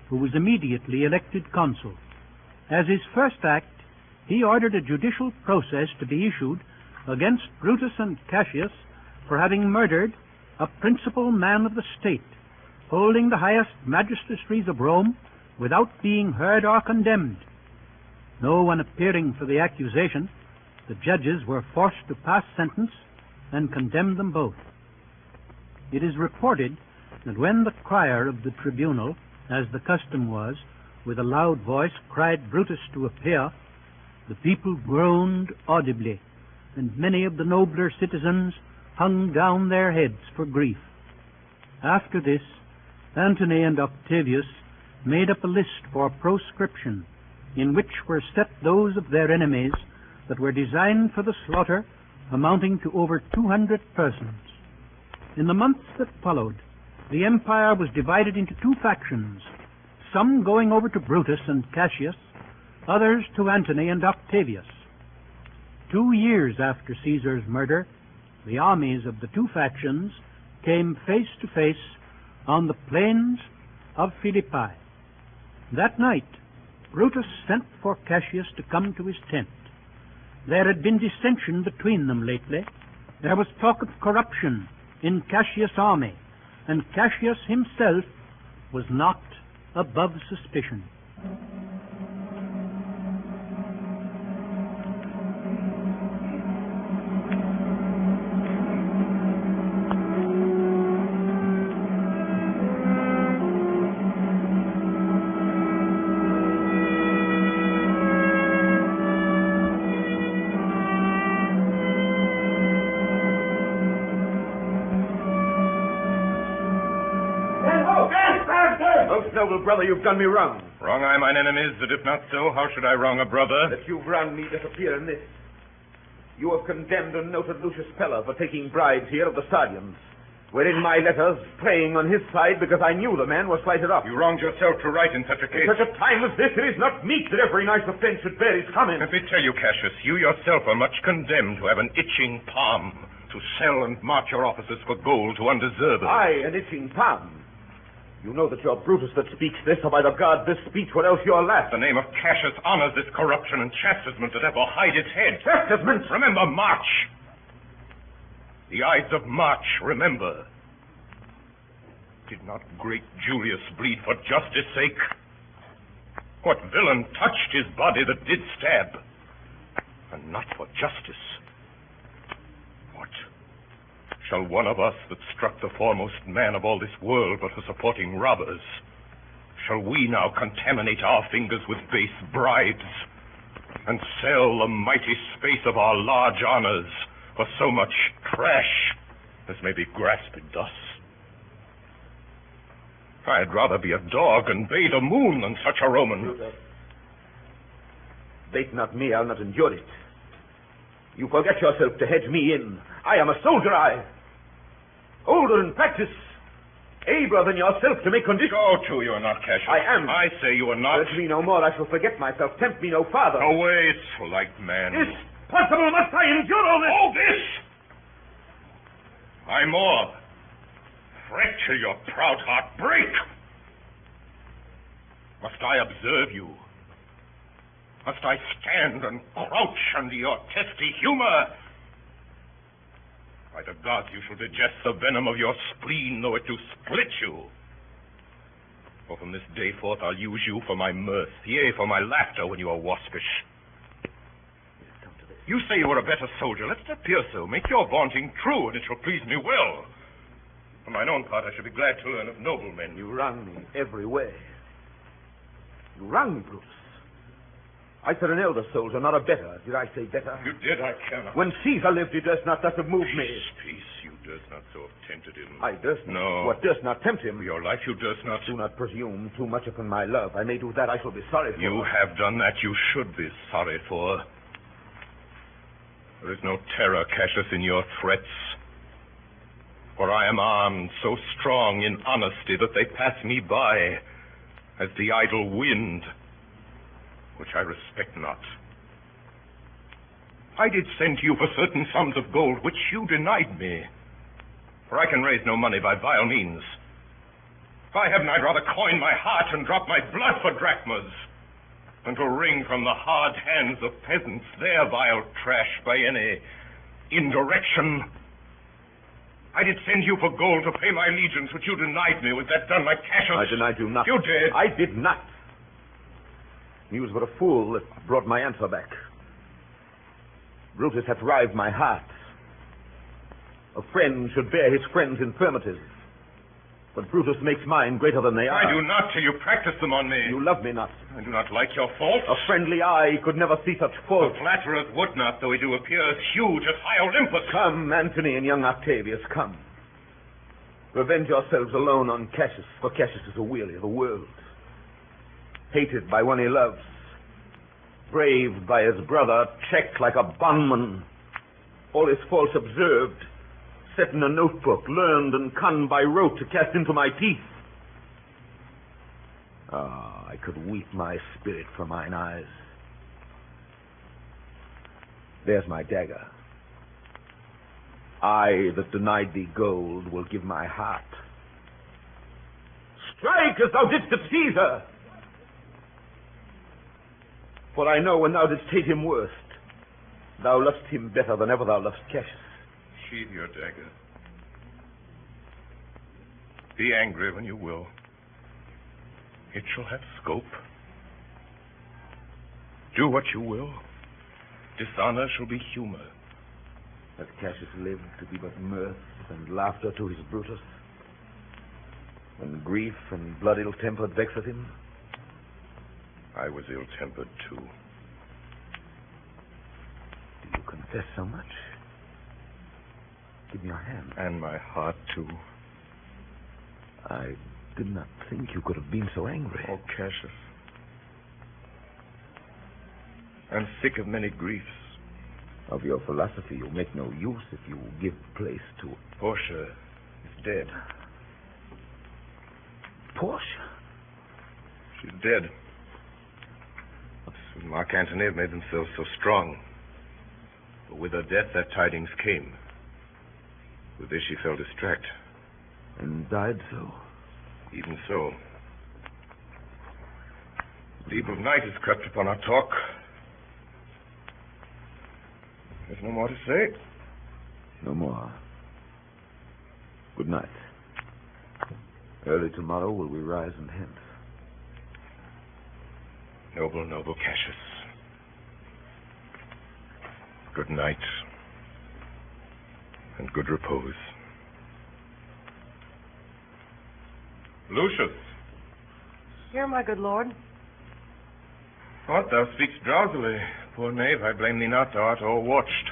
who was immediately elected consul. As his first act, he ordered a judicial process to be issued against Brutus and Cassius for having murdered a principal man of the state, holding the highest magistracies of Rome without being heard or condemned. No one appearing for the accusation, the judges were forced to pass sentence and condemn them both. It is reported that when the crier of the tribunal, as the custom was, with a loud voice cried Brutus to appear, the people groaned audibly, and many of the nobler citizens hung down their heads for grief. After this, Antony and Octavius made up a list for proscription, in which were set those of their enemies that were designed for the slaughter, amounting to over 200 persons. In the months that followed, the empire was divided into two factions, some going over to Brutus and Cassius, others to Antony and Octavius. 2 years after Caesar's murder, the armies of the two factions came face to face on the plains of Philippi. That night, Brutus sent for Cassius to come to his tent. There had been dissension between them lately. There was talk of corruption in Cassius' army, and Cassius himself was not above suspicion. Noble brother, you've done me wrong. Wrong I mine enemies, that if not so, how should I wrong a brother? That you've wronged me disappear in this. You have condemned and noted Lucius Pella for taking bribes here of the Sardians, wherein my letters praying on his side because I knew the man was slighted up. You wronged yourself to write in such a case. At such a time as this, it is not meet that every nice offense should bear its comment. Let me tell you, Cassius, you yourself are much condemned to have an itching palm, to sell and march your officers for gold to undeserved. Aye, an itching palm. You know that you're Brutus that speaks this, or by the God, this speech, what else you're last. The name of Cassius honors this corruption and chastisement that ever hide its head. Chastisement? Remember March. The Ides of March, remember. Did not great Julius bleed for justice' sake? What villain touched his body that did stab? And not for justice. What? Shall one of us that struck the foremost man of all this world but for supporting robbers, shall we now contaminate our fingers with base bribes and sell the mighty space of our large honors for so much trash as may be grasped thus? I'd rather be a dog and bay the moon than such a Roman. Bait not me, I'll not endure it. You forget yourself to hedge me in. I am a soldier, older in practice, abler than yourself to make conditions. Go to, you are not, Cassius. I am. I say you are not. Urge me no more, I shall forget myself. Tempt me no farther. Away, slight man. Is possible, must I endure all this? All this? I more. Fret till your proud heart break. Must I observe you? Must I stand and crouch under your testy humor? By the gods, you shall digest the venom of your spleen, though it do split you. For from this day forth I'll use you for my mirth, yea, for my laughter when you are waspish. You say you are a better soldier. Let it appear so. Make your vaunting true, and it shall please me well. For mine own part, I shall be glad to learn of noblemen. You wrong me every way. You wrong me, Brutus. I said an elder soldier, not a better. Did I say better? You did, I cannot. When Caesar lived, he durst not thus have moved me. Peace, you durst not so have tempted him. I durst not. No. What durst not tempt him? For your life you durst not. Do not presume too much upon my love. I may do that I shall be sorry for. You have done that you should be sorry for. There is no terror, Cassius, in your threats. For I am armed so strong in honesty that they pass me by as the idle wind which I respect not. I did send you for certain sums of gold, which you denied me. For I can raise no money by vile means. By heaven, I'd rather coin my heart and drop my blood for drachmas than to wring from the hard hands of peasants their vile trash by any indirection. I did send you for gold to pay my allegiance, which you denied me. Was that done, my Cassius? I denied you nothing. You did. I did not. He was but a fool that brought my answer back. Brutus hath rived my heart. A friend should bear his friend's infirmities. But Brutus makes mine greater than they are. I do not till you practice them on me. You love me not. I do not like your faults. A friendly eye could never see such faults. The flatterers would not, though he do appear as huge as high Olympus. Come, Antony and young Octavius, come. Revenge yourselves alone on Cassius, for Cassius is a weary of the world. Hated by one he loves. Braved by his brother, checked like a bondman. All his faults observed. Set in a notebook, learned and conned by rote to cast into my teeth. I could weep my spirit from mine eyes. There's my dagger. I that denied thee gold will give my heart. Strike as thou didst at Caesar! For I know when thou didst hate him worst, thou lovest him better than ever thou lovest Cassius. Sheathe your dagger. Be angry when you will. It shall have scope. Do what you will. Dishonor shall be humor. Has Cassius lived to be but mirth and laughter to his Brutus? When grief and blood ill-tempered vexeth him? I was ill-tempered, too. Do you confess so much? Give me your hand. And my heart, too. I did not think you could have been so angry. Oh, Cassius. I'm sick of many griefs. Of your philosophy you'll make no use if you give place to... Portia is dead. Portia? She's dead. Mark Antony have made themselves so strong. But with her death, that tidings came. With this, she fell distract. And died so? Even so. Deep of night has crept upon our talk. There's no more to say. No more. Good night. Early tomorrow will we rise and hence. Noble, noble Cassius. Good night. And good repose. Lucius. Here, my good lord. What, thou speakst drowsily. Poor knave, I blame thee not. Thou art all watched.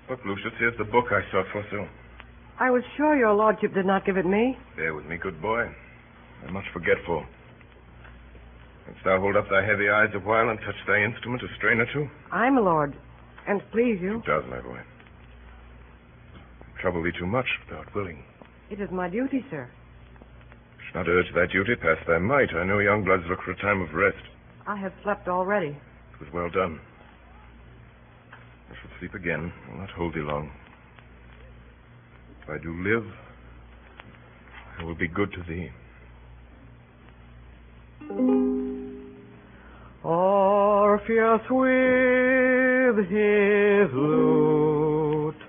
Look, Lucius, here's the book I sought for so. I was sure your lordship did not give it me. Bear with me, good boy. I'm much forgetful. Canst thou hold up thy heavy eyes a while and touch thy instrument a strain or two? Aye, my lord. And please you. It does, my boy. Trouble thee too much, if thou art willing. It is my duty, sir. Should not urge thy duty past thy might. I know young bloods look for a time of rest. I have slept already. It was well done. I shall sleep again. I'll not hold thee long. If I do live, I will be good to thee. Orpheus with his lute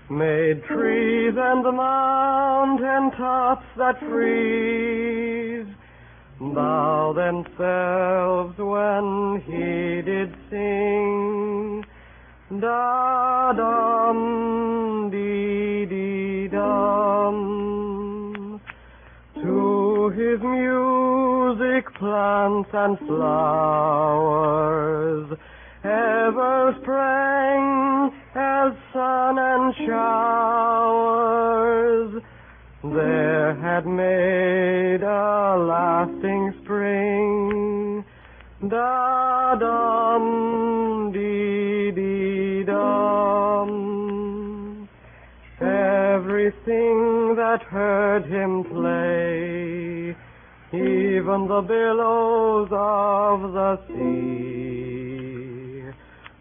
made trees and mountain tops that freeze bow themselves when he did sing. Da-dum, dee-dee-dum. To his music plants and flowers ever sprang as sun and showers. There had made a lasting spring. Da-dum, dee-dee-dum. Everything that heard him play even the billows of the sea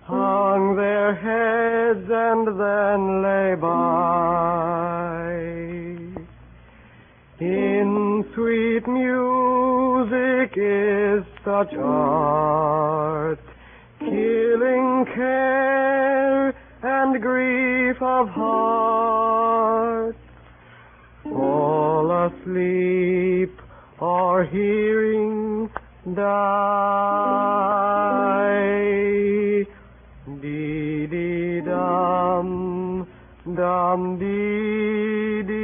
hung their heads and then lay by. In sweet music is such art, killing care and grief of heart. Fall asleep or hearing die. Dee-dee-dum, dum, dee-dee-dum.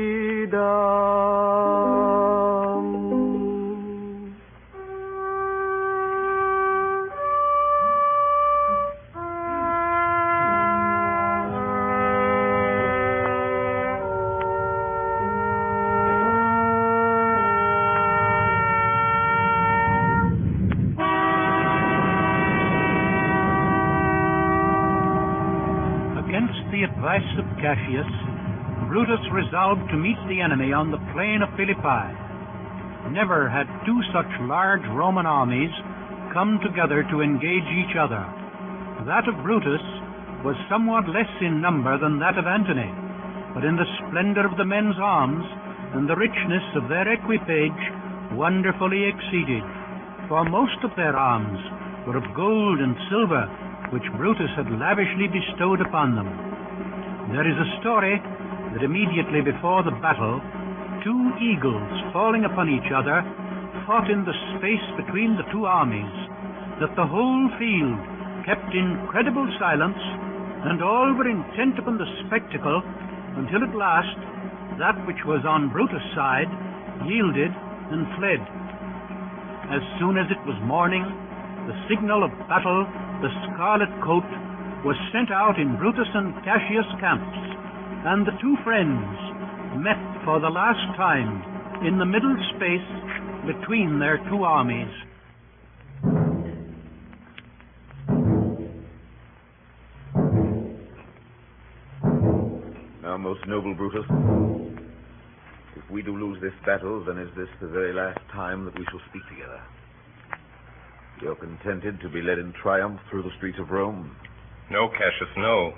Against the advice of Cassius, Brutus resolved to meet the enemy on the plain of Philippi. Never had two such large Roman armies come together to engage each other. That of Brutus was somewhat less in number than that of Antony, but in the splendor of the men's arms and the richness of their equipage wonderfully exceeded, for most of their arms were of gold and silver, which Brutus had lavishly bestowed upon them. There is a story that immediately before the battle, two eagles falling upon each other fought in the space between the two armies, that the whole field kept incredible silence, and all were intent upon the spectacle, until at last that which was on Brutus' side yielded and fled. As soon as it was morning, the signal of battle, the scarlet coat, was sent out in Brutus and Cassius' camps, and the two friends met for the last time in the middle space between their two armies. Now, most noble Brutus, if we do lose this battle, then is this the very last time that we shall speak together? You're contented to be led in triumph through the streets of Rome? No, Cassius, no.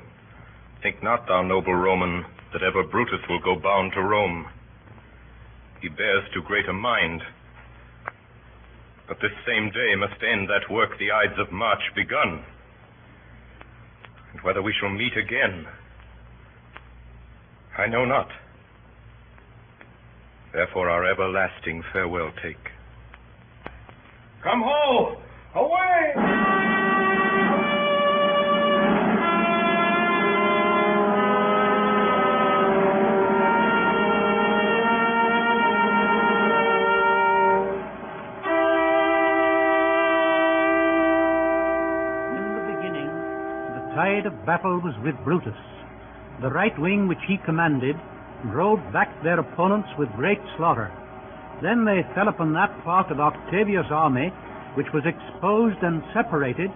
Think not, thou noble Roman, that ever Brutus will go bound to Rome. He bears too great a mind. But this same day must end that work the Ides of March begun. And whether we shall meet again, I know not. Therefore our everlasting farewell take. Come ho! Away! The tide of battle was with Brutus. The right wing which he commanded drove back their opponents with great slaughter. Then they fell upon that part of Octavius' army which was exposed and separated,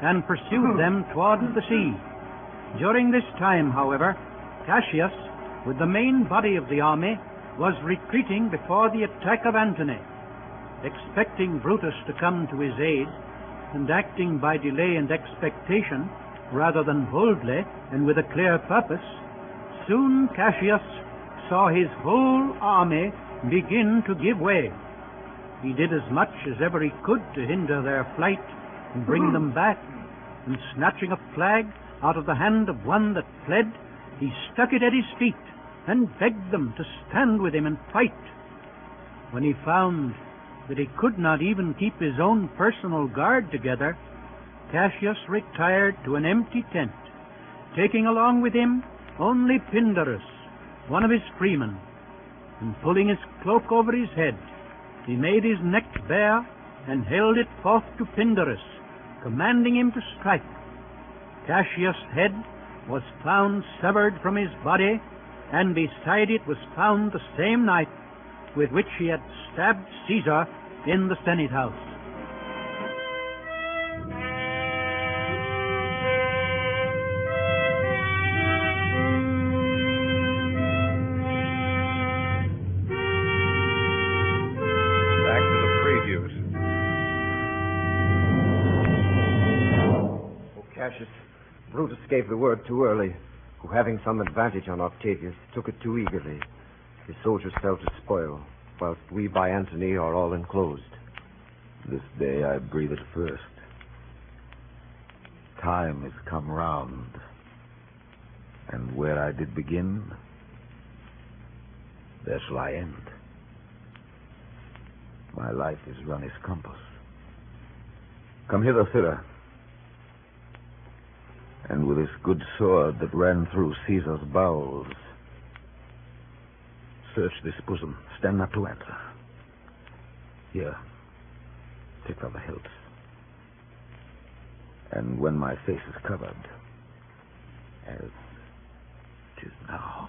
and pursued them toward the sea. During this time, however, Cassius, with the main body of the army, was retreating before the attack of Antony. Expecting Brutus to come to his aid, and acting by delay and expectation, rather than boldly and with a clear purpose, soon Cassius saw his whole army begin to give way. He did as much as ever he could to hinder their flight and bring them back, and snatching a flag out of the hand of one that fled, he stuck it at his feet and begged them to stand with him and fight. When he found that he could not even keep his own personal guard together, Cassius retired to an empty tent, taking along with him only Pindarus, one of his freemen, and pulling his cloak over his head, he made his neck bare and held it forth to Pindarus, commanding him to strike. Cassius' head was found severed from his body, and beside it was found the same knife with which he had stabbed Caesar in the Senate house. Back to the Brutus gave the word too early, who, having some advantage on Octavius, took it too eagerly. His soldiers fell to spoil, whilst we by Antony are all enclosed. This day I breathe it first. Time is come round, and where I did begin, there shall I end. My life is run its compass. Come hither, Sirrah. And with this good sword that ran through Caesar's bowels, search this bosom. Stand not to answer. Here, take from the hilt. And when my face is covered, as 'tis now,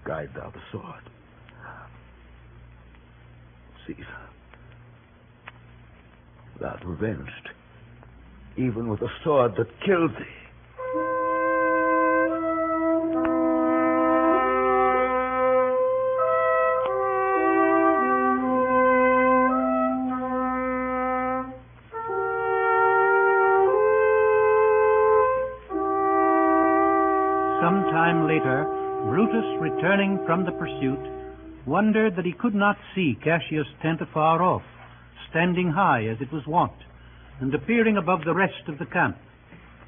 guide thou the sword. Caesar, thou art revenged, even with the sword that killed thee. Some time later, Brutus, returning from the pursuit, wondered that he could not see Cassius' tent afar off, standing high as it was wont, and appearing above the rest of the camp.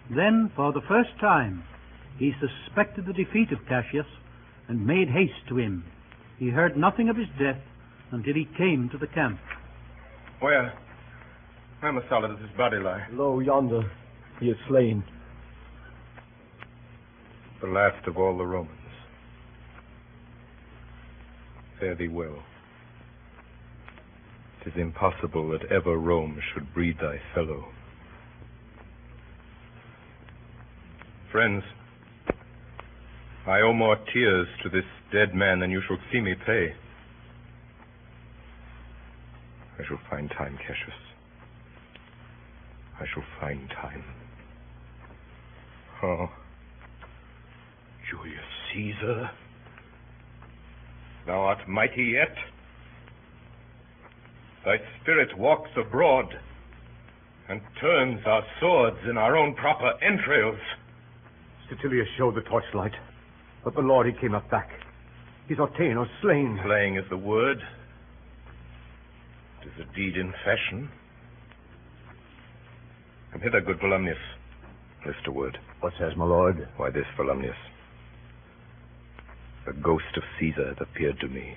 Then, for the first time, he suspected the defeat of Cassius, and made haste to him. He heard nothing of his death until he came to the camp. Where? Where, Messala, does his body lie? Lo, yonder. He is slain. The last of all the Romans. Fare thee well. It is impossible that ever Rome should breed thy fellow. Friends, I owe more tears to this dead man than you shall see me pay. I shall find time, Cassius. I shall find time. Oh, Julius Caesar, thou art mighty yet. Thy spirit walks abroad and turns our swords in our own proper entrails. Statilius showed the torchlight, but the Lord, he came not back. He's ordained or slain. Slaying is the word. It is a deed in fashion. Come hither, good Volumnius. List a word. What says, my lord? Why this, Volumnius? The ghost of Caesar hath appeared to me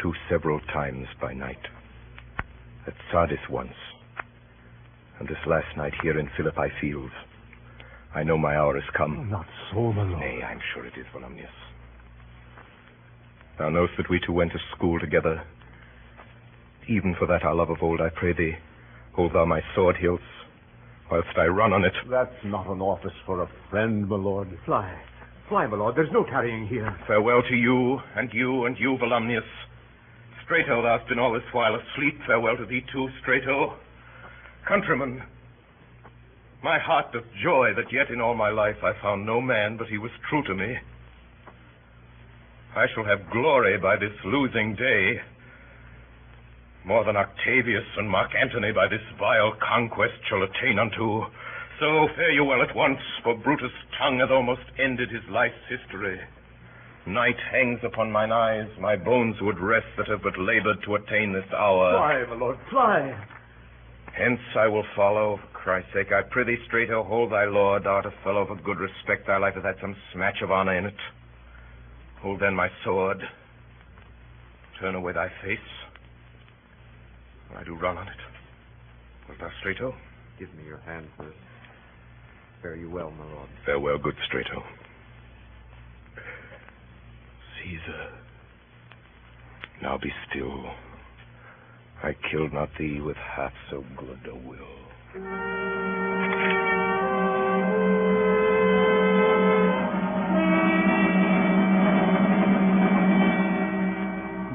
2 several times by night. At Sardis once, and this last night here in Philippi fields. I know my hour has come. Oh, not so, my lord. Nay, I'm sure it is, Volumnius. Thou knowest that we two went to school together. Even for that our love of old, I pray thee, hold thou my sword hilts, whilst I run on it. That's not an office for a friend, my lord. Fly, my lord. There's no tarrying here. Farewell to you, and you, and you, Volumnius. Strato, thou hast been all this while asleep. Farewell to thee too, Strato. Countrymen, my heart doth joy that yet in all my life I found no man but he was true to me. I shall have glory by this losing day, more than Octavius and Mark Antony by this vile conquest shall attain unto. So fare you well at once, for Brutus' tongue hath almost ended his life's history. Night hangs upon mine eyes, my bones would rest that have but labored to attain this hour. Fly, my lord, fly. Hence I will follow. For Christ's sake, I prithee, Strato, hold thy lord. Thou art a fellow of a good respect. Thy life hath had some smatch of honor in it. Hold then my sword. Turn away thy face. I do run on it. Wilt thou, Strato? Give me your hand first. Fare you well, my lord. Farewell, good Strato. Caesar, now be still. I killed not thee with half so good a will.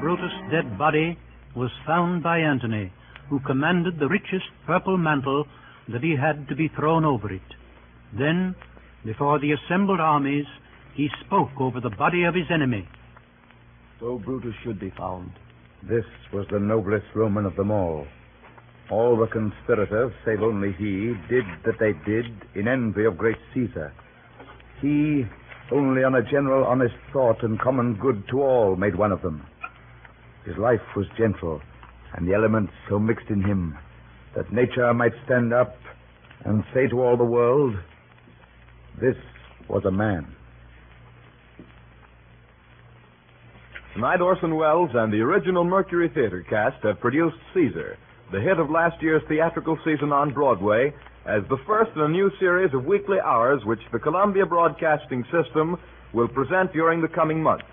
Brutus' dead body was found by Antony, who commanded the richest purple mantle that he had to be thrown over it. Then, before the assembled armies, he spoke over the body of his enemy. So Brutus should be found. This was the noblest Roman of them all. All the conspirators, save only he, did that they did in envy of great Caesar. He, only on a general honest thought and common good to all, made one of them. His life was gentle, and the elements so mixed in him that nature might stand up and say to all the world, this was a man. Tonight, Orson Welles and the original Mercury Theater cast have produced Caesar, the hit of last year's theatrical season on Broadway, as the first in a new series of weekly hours which the Columbia Broadcasting System will present during the coming months.